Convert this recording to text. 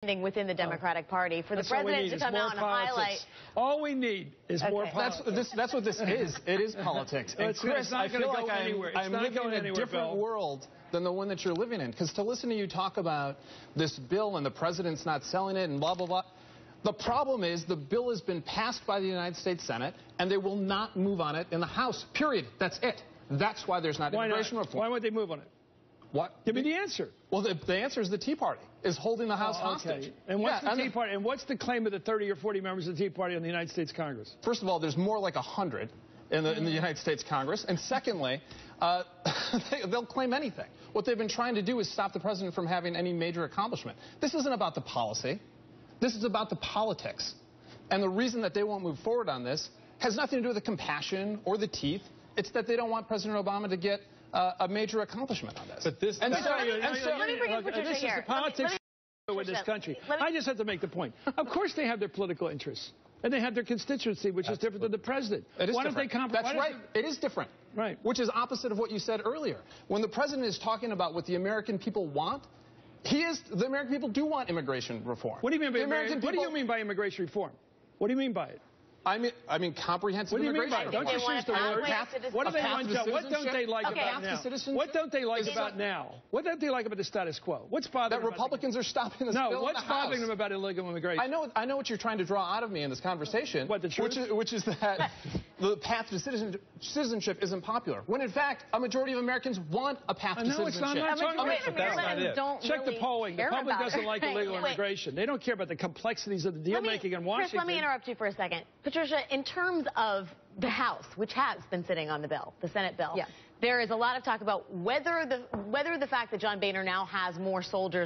within the Democratic Party for the president to come out and highlight. All we need is more politics. That's what this is. It is politics. And Chris, I feel like I'm living in a different world than the one that you're living in. Because to listen to you talk about this bill and the president's not selling it and blah, blah, blah. The problem is the bill has been passed by the United States Senate, and they will not move on it in the House, period. That's it. That's why there's not immigration reform. Why won't they move on it? What? Give me the answer. Well, the answer is the Tea Party is holding the House hostage. And what's the Tea Party? And what's the claim of the 30 or 40 members of the Tea Party in the United States Congress? First of all, there's more like 100 in the United States Congress. And secondly, they'll claim anything. What they've been trying to do is stop the president from having any major accomplishment. This isn't about the policy. This is about the politics. And the reason that they won't move forward on this has nothing to do with the compassion or the teeth. It's that they don't want President Obama to get a major accomplishment on this. Let me bring in Patricia this is the politics with this country. I just have to make the point. Of course they have their political interests. And they have their constituency, which is different than the president. Why don't they compromise? That's right. It is different. Right. Which is opposite of what you said earlier. When the president is talking about what the American people want, the American people do want immigration reform. What do you mean by immigration reform? What do you mean by it? I mean comprehensive immigration. What do you mean by it? Don't you choose the word? What do they want? What don't they like about now? What don't they like about now? What don't they like about the status quo? What's bothering them? That Republicans are stopping this bill in the House. No, what's bothering them about illegal immigration? I know what you're trying to draw out of me in this conversation. What, the truth? Which is that the path to citizenship isn't popular. When in fact, a majority of Americans want a path to citizenship. I'm not talking about that. Check the polling. The public doesn't like illegal immigration. They don't care about the complexities of the deal making in Washington. Chris, let me interrupt you for a second. Patricia, in terms of the House, which has been sitting on the bill, the Senate bill, there is a lot of talk about whether the fact that John Boehner now has more soldiers